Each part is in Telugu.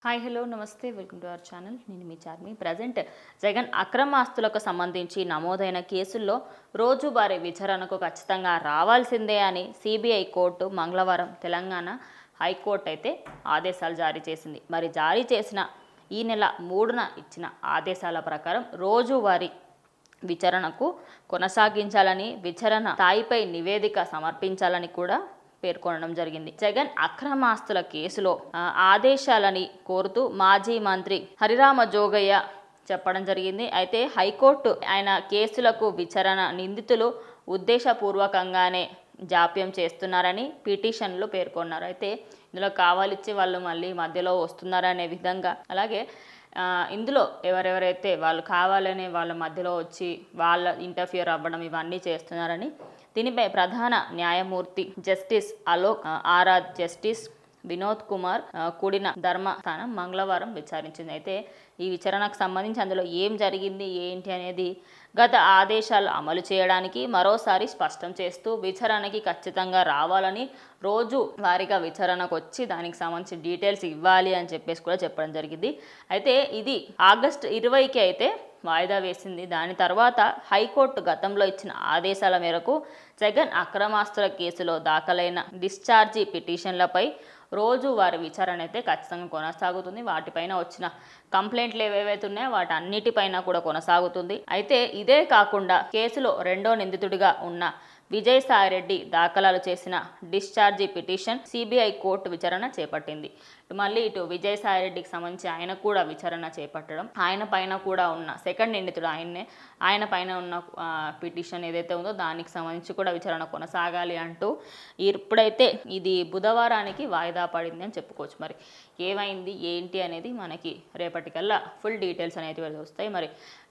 హాయ్ హలో నమస్తే వెల్కమ్ టు అవర్ ఛానల్. నేను మీ చార్మి. ప్రజెంట్ జగన్ అక్రమాస్తులకు సంబంధించి నమోదైన కేసుల్లో రోజువారీ విచారణకు ఖచ్చితంగా రావాల్సిందే అని సిబిఐ కోర్టు మంగళవారం తెలంగాణ హైకోర్టు అయితే ఆదేశాలు జారీ చేసింది. మరి జారీ చేసిన ఈ నెల 3న ఇచ్చిన ఆదేశాల ప్రకారం రోజువారీ విచారణకు కొనసాగించాలని, విచారణ స్థాయిపై నివేదిక సమర్పించాలని కూడా పేర్కొనడం జరిగింది. జగన్ అక్రమాస్తుల కేసులో ఆదేశాలని కోరుతూ మాజీ మంత్రి హరిరామ జోగయ్య చెప్పడం జరిగింది. అయితే హైకోర్టు ఆయన కేసులకు విచారణ నిందితులు ఉద్దేశపూర్వకంగానే జాప్యం చేస్తున్నారని పిటిషన్లు పేర్కొన్నారు. అయితే ఇందులో కావాలిచ్చి వాళ్ళు మళ్ళీ మధ్యలో వస్తున్నారనే విధంగా, అలాగే ఇందులో ఎవరెవరైతే వాళ్ళు కావాలనే వాళ్ళ మధ్యలో వచ్చి వాళ్ళ ఇంటర్ఫియర్ అవ్వడం ఇవన్నీ చేస్తున్నారని దీనిపై ప్రధాన న్యాయమూర్తి జస్టిస్ అలోక్ ఆరాధ్, జస్టిస్ వినోద్ కుమార్ కూడిన ధర్మస్థానం మంగళవారం విచారించింది. అయితే ఈ విచారణకు సంబంధించి అందులో ఏం జరిగింది ఏంటి అనేది గత ఆదేశాలు అమలు చేయడానికి మరోసారి స్పష్టం చేస్తూ విచారణకి ఖచ్చితంగా రావాలని, రోజు వారీగా విచారణకు వచ్చి దానికి సంబంధించి డీటెయిల్స్ ఇవ్వాలి అని చెప్పేసి కూడా చెప్పడం జరిగింది. అయితే ఇది ఆగస్టు 20కి అయితే వాయిదా వేసింది. దాని తర్వాత హైకోర్టు గతంలో ఇచ్చిన ఆదేశాల మేరకు జగన్ అక్రమాస్తుల కేసులో దాఖలైన డిశ్చార్జీ పిటిషన్లపై రోజు వారి విచారణ అయితే ఖచ్చితంగా కొనసాగుతుంది. వాటిపైన వచ్చిన కంప్లైంట్లు ఏవేవైతే ఉన్నాయో వాటి అన్నిటిపైన కూడా కొనసాగుతుంది. అయితే ఇదే కాకుండా కేసులో రెండో నిందితుడిగా ఉన్న విజయసాయిరెడ్డి దాఖలాలు చేసిన డిశ్చార్జి పిటిషన్ సిబిఐ కోర్టు విచారణ చేపట్టింది. మళ్ళీ ఇటు విజయసాయిరెడ్డికి సంబంధించి ఆయన కూడా విచారణ చేపట్టడం, ఆయన పైన కూడా ఉన్న సెకండ్ నిందితుడు ఆయన పైన ఉన్న పిటిషన్ ఏదైతే ఉందో దానికి సంబంధించి కూడా విచారణ కొనసాగాలి అంటూ ఇప్పుడైతే ఇది బుధవారానికి వాయిదా పడింది అని చెప్పుకోవచ్చు. మరి ఏమైంది ఏంటి అనేది మనకి రేపటికల్లా ఫుల్ డీటెయిల్స్ అనేవి వస్తాయి. మరి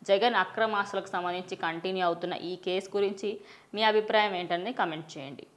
జగన్ అక్రమాస్తులకు సంబంధించి కంటిన్యూ అవుతున్న ఈ కేసు గురించి మీ అభిప్రాయం ఏంటనేది కమెంట్ చేయండి.